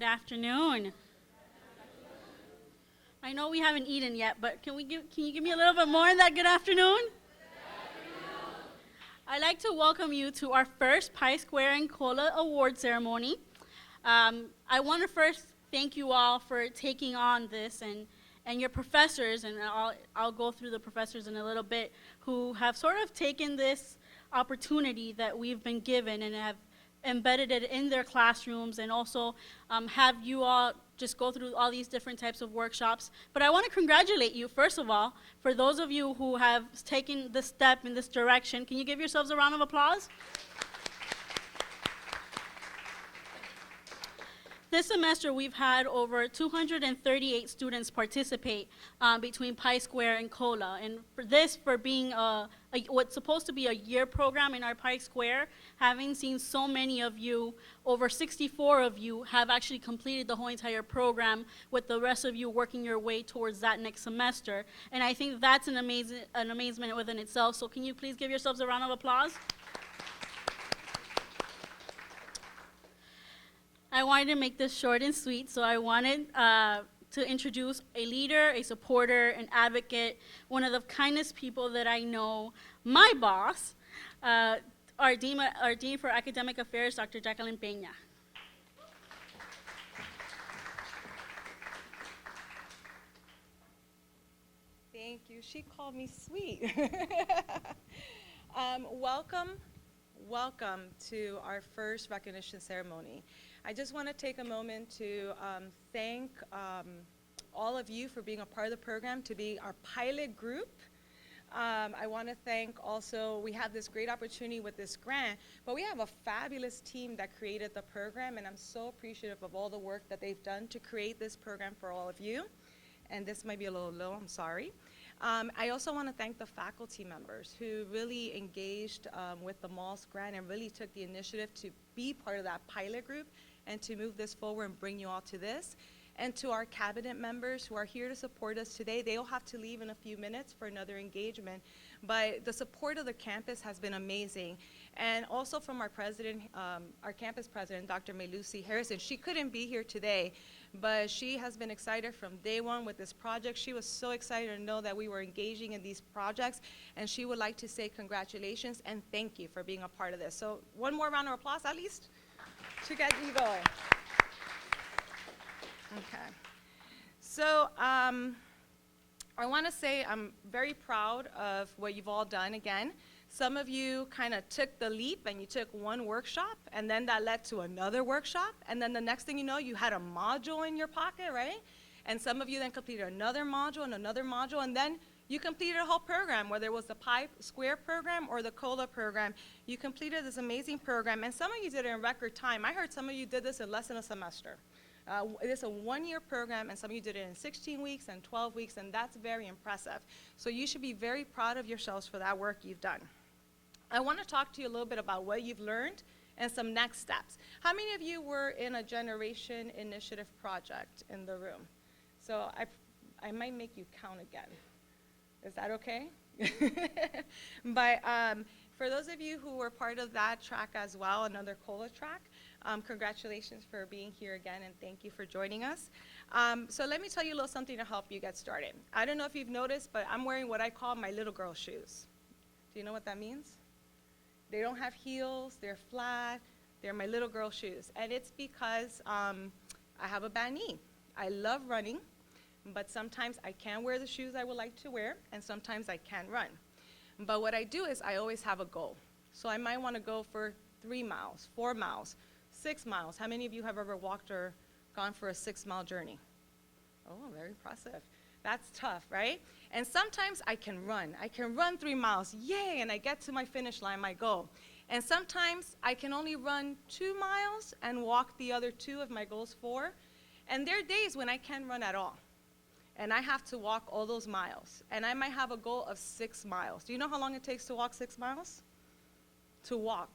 afternoon. I know we haven't eaten yet, but can you give me a little bit more in that good afternoon? I'd like to welcome you to our first PIE2 and COLA award ceremony. I want to first thank you all for taking on this and your professors, and I'll go through the professors in a little bit, who have sort of taken this opportunity that we've been given and have embedded it in their classrooms, and also have you all just go through all these different types of workshops. But I want to congratulate you, first of all, for those of you who have taken this step in this direction. Can you give yourselves a round of applause? This semester, we've had over 238 students participate between PIE2 and COLA. And for being what's supposed to be a year program in our PIE2, having seen so many of you, over 64 of you have actually completed the whole entire program, with the rest of you working your way towards that next semester. And I think that's an amazement within itself. So can you please give yourselves a round of applause? I wanted to make this short and sweet, so I wanted to introduce a leader, a supporter, an advocate, one of the kindest people that I know, my boss, our Dean for Academic Affairs, Dr. Jacqueline Peña. Thank you. She called me sweet. Welcome to our first recognition ceremony. I just want to take a moment to thank all of you for being a part of the program, to be our pilot group. I want to thank also, we have this great opportunity with this grant, but we have a fabulous team that created the program, and I'm so appreciative of all the work that they've done to create this program for all of you. And this might be a little low, I'm sorry. I also want to thank the faculty members who really engaged with the MALS grant and really took the initiative to be part of that pilot group and to move this forward and bring you all to this. And to our cabinet members who are here to support us today, they'll have to leave in a few minutes for another engagement. But the support of the campus has been amazing. And also from our president, our campus president, Dr. Lucy Harrison. She couldn't be here today, but she has been excited from day one with this project. She was so excited to know that we were engaging in these projects, and she would like to say congratulations and thank you for being a part of this. So one more round of applause at least to get you going. Okay. So I want to say I'm very proud of what you've all done again. Some of you kind of took the leap and you took one workshop, and then that led to another workshop, and then the next thing you know, you had a module in your pocket, right? And some of you then completed another module, and then you completed a whole program, whether it was the PIE2 program or the COLA program. You completed this amazing program, and some of you did it in record time. I heard some of you did this in less than a semester. It is a one-year program, and some of you did it in 16 weeks and 12 weeks, and that's very impressive. So you should be very proud of yourselves for that work you've done. I want to talk to you a little bit about what you've learned and some next steps. How many of you were in a Generation Initiative project in the room? So I might make you count again. Is that okay? But for those of you who were part of that track as well, another COLA track, congratulations for being here again, and thank you for joining us. So let me tell you a little something to help you get started. I don't know if you've noticed, but I'm wearing what I call my little girl shoes. Do you know what that means? They don't have heels, they're flat, they're my little girl shoes. And it's because I have a bad knee. I love running, but sometimes I can't wear the shoes I would like to wear, and sometimes I can't run. But what I do is I always have a goal. So I might want to go for 3 miles, 4 miles, 6 miles. How many of you have ever walked or gone for a 6-mile journey? Oh, very impressive. That's tough, right? And sometimes I can run. I can run 3 miles, yay, and I get to my finish line, my goal. And sometimes I can only run 2 miles and walk the other 2 if my goal's 4. And there are days when I can't run at all. And I have to walk all those miles. And I might have a goal of 6 miles. Do you know how long it takes to walk 6 miles? To walk.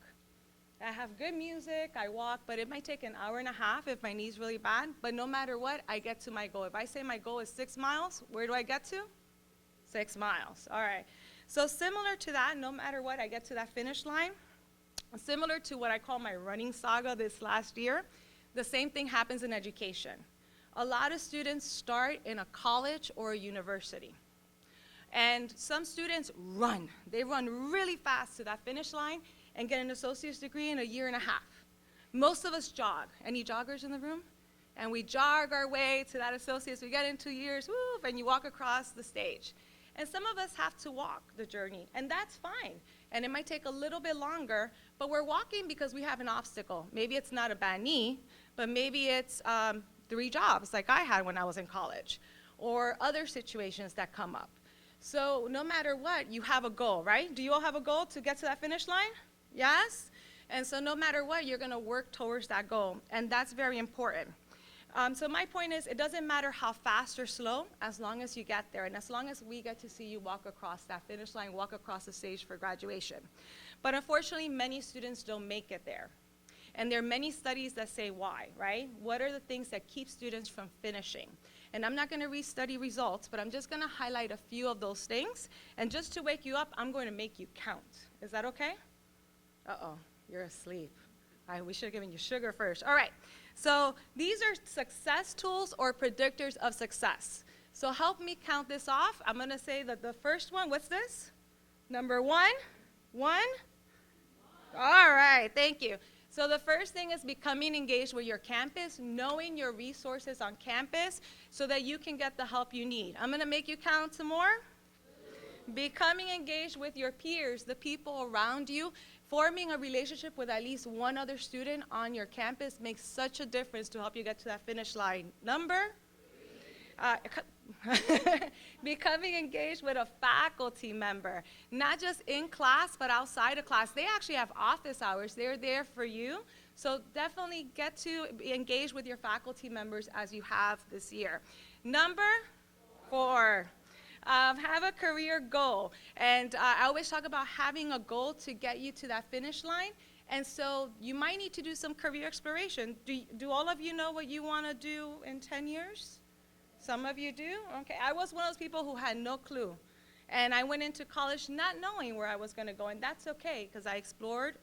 I have good music, I walk, but it might take an hour and a half if my knee's really bad. But no matter what, I get to my goal. If I say my goal is 6 miles, where do I get to? 6 miles. All right. So similar to that, no matter what, I get to that finish line. Similar to what I call my running saga this last year, The same thing happens in education. A lot of students start in a college or a university. And some students run. They run really fast to that finish line and get an associate's degree in a year and a half. Most of us jog. Any joggers in the room? And we jog our way to that associate's. We get in 2 years, woof, and you walk across the stage. And some of us have to walk the journey, and that's fine. And it might take a little bit longer, but we're walking because we have an obstacle. Maybe it's not a bad knee, but maybe it's 3 jobs like I had when I was in college, or other situations that come up. So no matter what, you have a goal, right? Do you all have a goal to get to that finish line? Yes? And so no matter what, you're gonna work towards that goal, and that's very important. So my point is, it doesn't matter how fast or slow, as long as you get there, and as long as we get to see you walk across that finish line, walk across the stage for graduation. But unfortunately, many students don't make it there. And there are many studies that say why, right? What are the things that keep students from finishing? And I'm not gonna restudy results, but I'm just gonna highlight a few of those things. And just to wake you up, I'm going to make you count. Is that okay? Uh-oh, you're asleep. All right, we should have given you sugar first. All right, so these are success tools or predictors of success. So help me count this off. I'm gonna say that the first one, what's this? Number 1? 1? All right, thank you. So the first thing is becoming engaged with your campus, knowing your resources on campus so that you can get the help you need. I'm gonna make you count some more. Becoming engaged with your peers, the people around you, forming a relationship with at least one other student on your campus makes such a difference to help you get to that finish line. Number? Becoming engaged with a faculty member, not just in class, but outside of class. They actually have office hours. They're there for you. So definitely get to engage with your faculty members as you have this year. Number 4. Have a career goal. And I always talk about having a goal to get you to that finish line. And so you might need to do some career exploration. Do all of you know what you want to do in 10 years? Some of you do? Okay. I was one of those people who had no clue. And I went into college not knowing where I was going to go. And that's okay, because I explored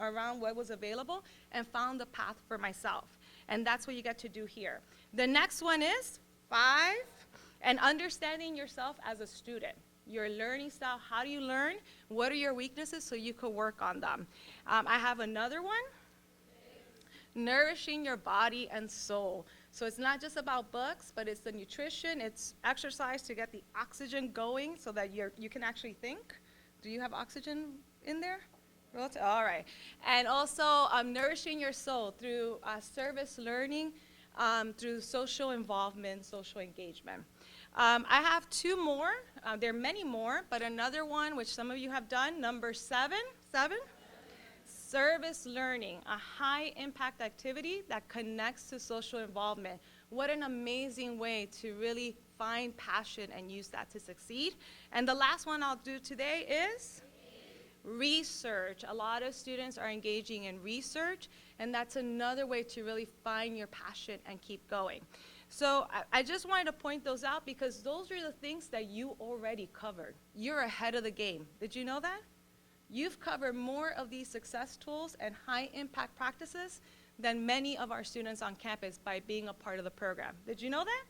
around what was available and found the path for myself. And that's what you get to do here. The next one is 5. And understanding yourself as a student, your learning style. How do you learn? What are your weaknesses so you could work on them? I have another one. Nourishing your body and soul. So it's not just about books, but it's the nutrition, it's exercise to get the oxygen going so that you can actually think. Do you have oxygen in there? All right. And also nourishing your soul through service learning, through social involvement, social engagement. I have 2 more. There are many more, but another one, which some of you have done, number 7. Service learning, a high-impact activity that connects to social involvement. What an amazing way to really find passion and use that to succeed. And the last one I'll do today is research. A lot of students are engaging in research, and that's another way to really find your passion and keep going. So I just wanted to point those out because those are the things that you already covered. You're ahead of the game. Did you know that? You've covered more of these success tools and high-impact practices than many of our students on campus by being a part of the program. Did you know that?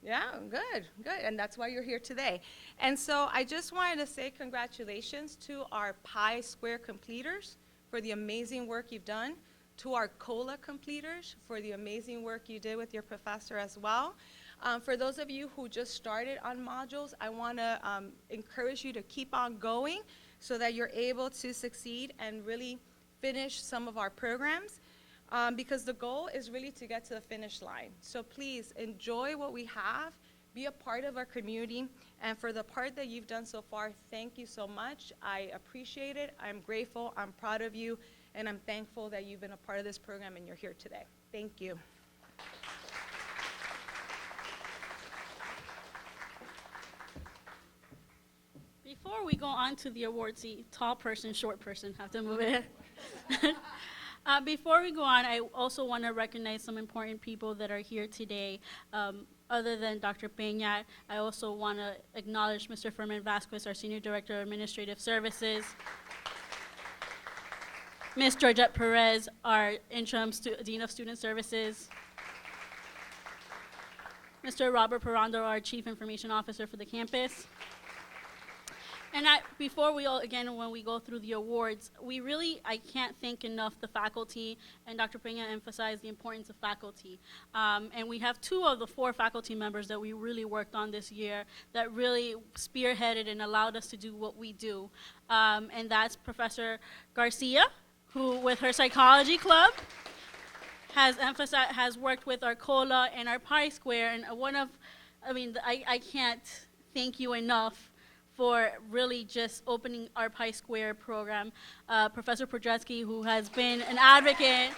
Yeah, good. And that's why you're here today. And so I just wanted to say congratulations to our PIE2 completers for the amazing work you've done, to our COLA completers for the amazing work you did with your professor as well. For those of you who just started on modules, I want to encourage you to keep on going so that you're able to succeed and really finish some of our programs. Because the goal is really to get to the finish line. So please enjoy what we have, be a part of our community, and for the part that you've done so far, thank you so much. I appreciate it, I'm grateful, I'm proud of you, and I'm thankful that you've been a part of this program and you're here today. Thank you. Before we go on to the awards, the tall person, short person have to move it. Before we go on, I also want to recognize some important people that are here today. Other than Dr. Peña, I also want to acknowledge Mr. Fermin Vasquez, our Senior Director of Administrative Services. Ms. Georgette Perez, our interim Dean of Student Services. Mr. Robert Perando, our Chief Information Officer for the campus. And before when we go through the awards, I can't thank enough the faculty, and Dr. Peña emphasized the importance of faculty. And we have 2 of the 4 faculty members that we really worked on this year that really spearheaded and allowed us to do what we do. And that's Garcia, who with her psychology club has worked with our COLA and our PI Square, and I can't thank you enough for really just opening our PI Square program. Professor Podretsky, who has been an advocate.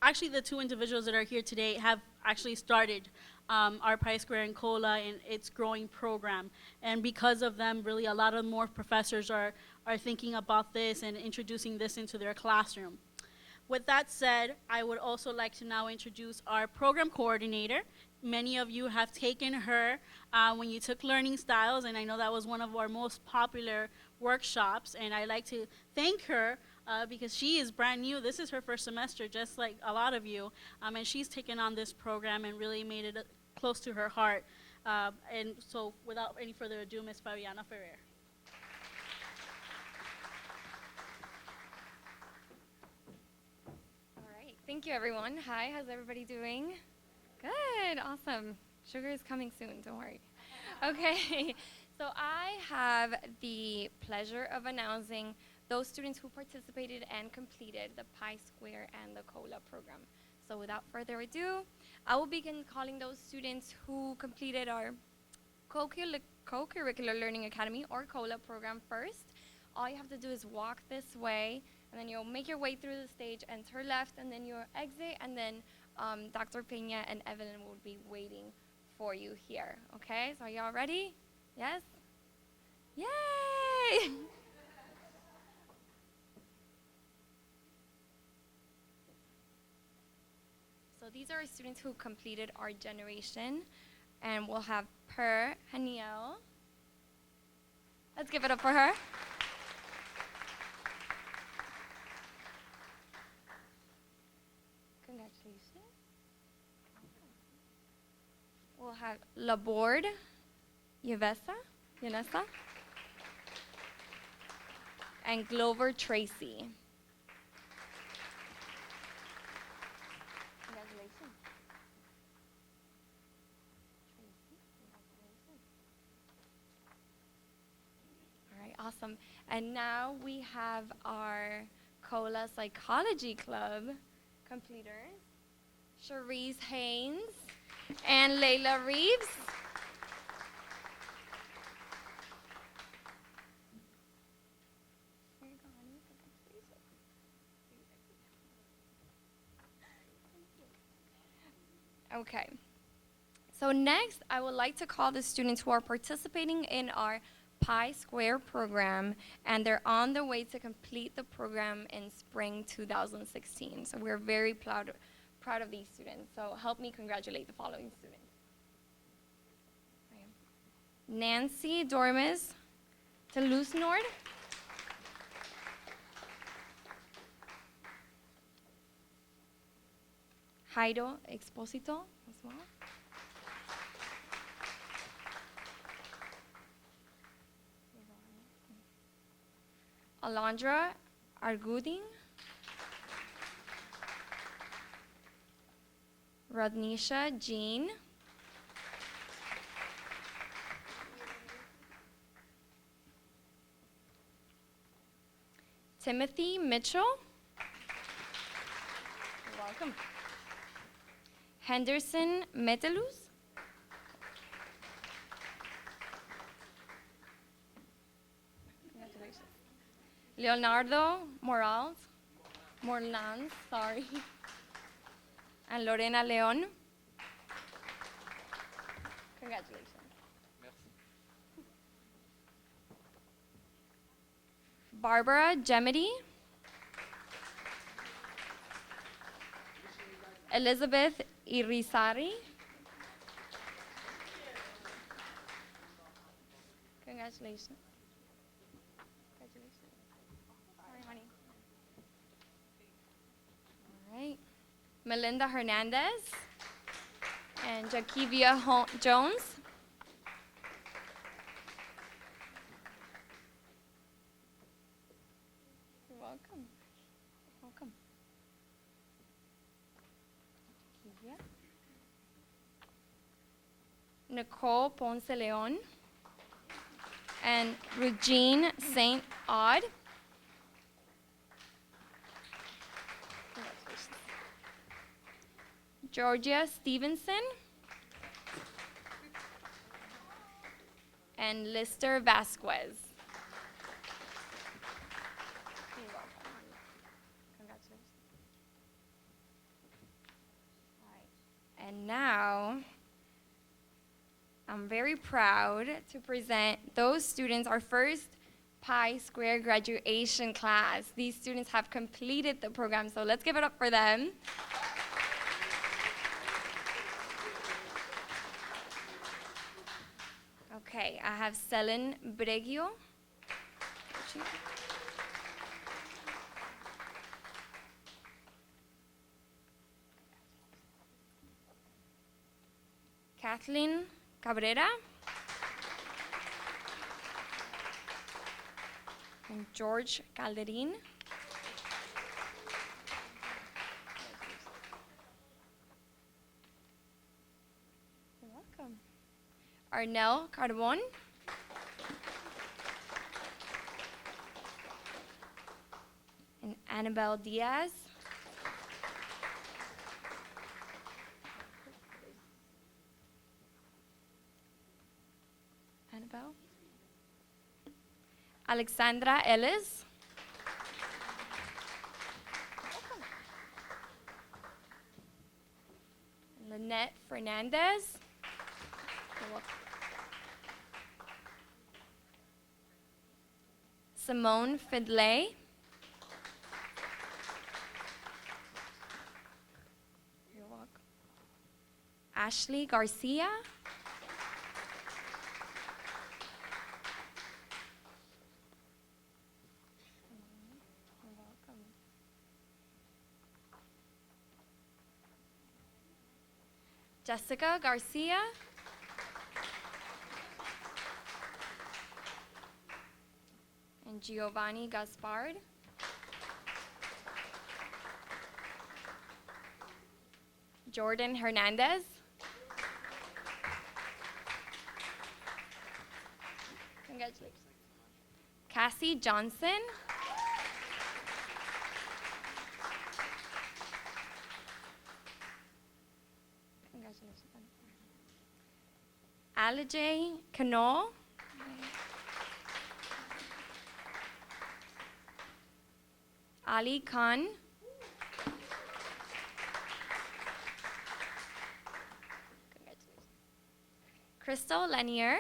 Actually, the 2 individuals that are here today have actually started our PI Square and COLA and its growing program. And because of them, really a lot of more professors are thinking about this and introducing this into their classroom. With that said, I would also like to now introduce our program coordinator. Many of you have taken her when you took learning styles, and I know that was one of our most popular workshops, and I'd like to thank her because she is brand new. This is her first semester, just like a lot of you, and she's taken on this program and really made it close to her heart. And so without any further ado, Ms. Fabiana Ferrer. All right, thank you everyone. Hi, how's everybody doing? Good, awesome. Sugar is coming soon, don't worry. Okay, so I have the pleasure of announcing those students who participated and completed the PI Square and the COLA program. So without further ado, I will begin calling those students who completed our Co-Curricular Learning Academy or COLA program first. All you have to do is walk this way, and then you'll make your way through the stage and turn left, and then you'll exit, and then Dr. Peña and Evelyn will be waiting for you here. Okay, so are y'all ready? Yes? Yay! So these are students who completed our generation, and we'll have Haniel. Let's give it up for her. Congratulations. We'll have Laborde, Yanessa, and Glover Tracy. Congratulations. All right, awesome. And now we have our COLA Psychology Club completers, Cherise Haynes and Layla Reeves. Okay. So next, I would like to call the students who are participating in our PI Square program, and they're on their way to complete the program in spring 2016. So we're very proud of these students. So help me congratulate the following students. Nancy Dormes Toulouse Nord. Jairo Exposito as well. Alondra Arguding. Rodnisha Jean. Timothy Mitchell. You're welcome. Henderson Metelus. Congratulations. Leonardo Morales, sorry. And Lorena Leon. Congratulations. Merci. Barbara Gemity. Elizabeth Irizarry. Congratulations. All right. Melinda Hernandez and Jakivia Jones. You're welcome. Welcome. Jakivia. Nicole Ponce Leon and Regine St. Aud. Georgia Stevenson and Lister Vasquez. You're welcome. Congratulations. All right. And now, I'm very proud to present those students, our first PIE2 graduation class. These students have completed the program, so let's give it up for them. Okay, I have Selin Bregio. Kathleen Cabrera. And George Calderin. You're welcome. Arnel Carbon. And Annabelle Diaz. Annabelle. Alexandra Ellis. Lynette Fernandez. You're welcome. Simone Fidley. You're welcome. Ashley Garcia. You're welcome. Jessica Garcia. And Giovanni Gaspard. Jordan Hernandez. Congratulations. Cassie Johnson. Congratulations. Alijay Cano. Ali Khan. Congratulations. Crystal Lanier.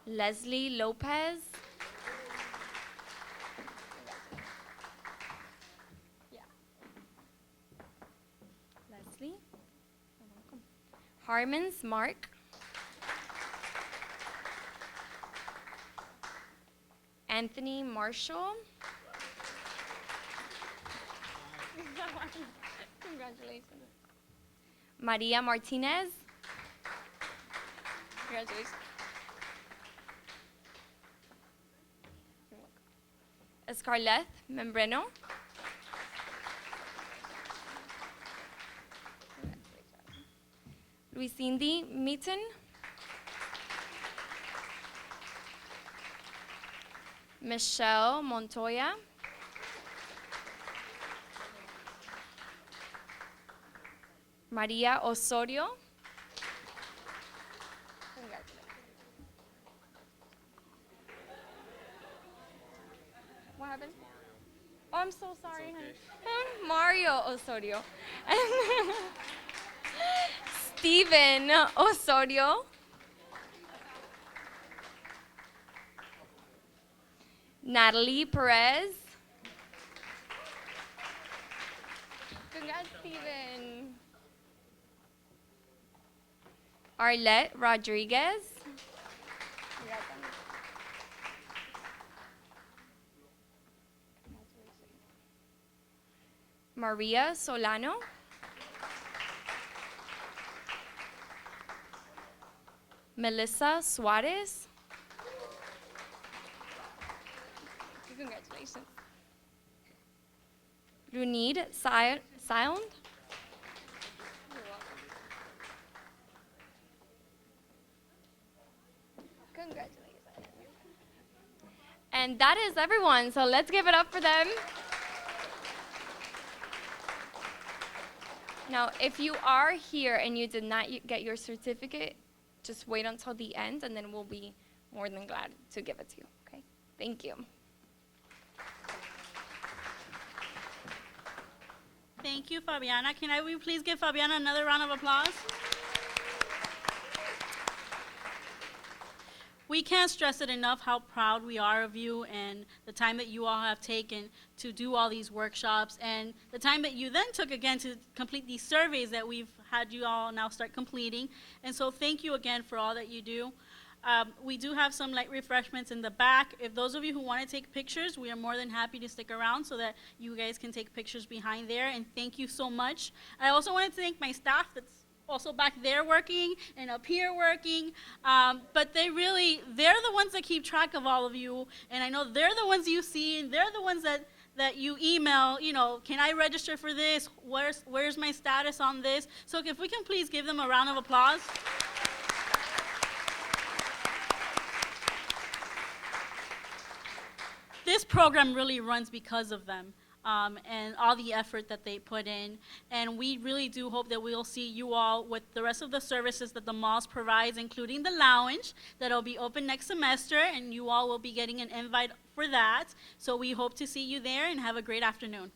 Leslie Lopez. Yeah. Leslie. You're welcome. Harmons Mark. Anthony Marshall. Congratulations. Maria Martinez. Congratulations. You're welcome. Scarlett Membreno. Luisindy Meaton. Michelle Montoya. Maria Osorio. What happened? Oh, I'm so sorry, honey. Mario Osorio. Steven Osorio. Natalie Perez. Congrats, Steven. Arlette Rodriguez. Maria Solano. Melissa Suarez. Congratulations. Lunid Sound. Congratulations. And that is everyone, so let's give it up for them. Now, if you are here and you did not get your certificate, just wait until the end, and then we'll be more than glad to give it to you, okay? Thank you. Thank you, Fabiana. Can we please give Fabiana another round of applause? We can't stress it enough how proud we are of you and the time that you all have taken to do all these workshops and the time that you then took again to complete these surveys that we've had you all now start completing. And so thank you again for all that you do. We do have some light refreshments in the back. If those of you who want to take pictures, we are more than happy to stick around so that you guys can take pictures behind there. And thank you so much. I also wanted to thank my staff that's also back there working and up here working. But they're the ones that keep track of all of you. And I know they're the ones you see, and they're the ones that you email, can I register for this? Where's my status on this? So if we can please give them a round of applause. This program really runs because of them. And all the effort that they put in. And we really do hope that we'll see you all with the rest of the services that the malls provides, including the lounge that'll be open next semester, and you all will be getting an invite for that. So we hope to see you there, and have a great afternoon.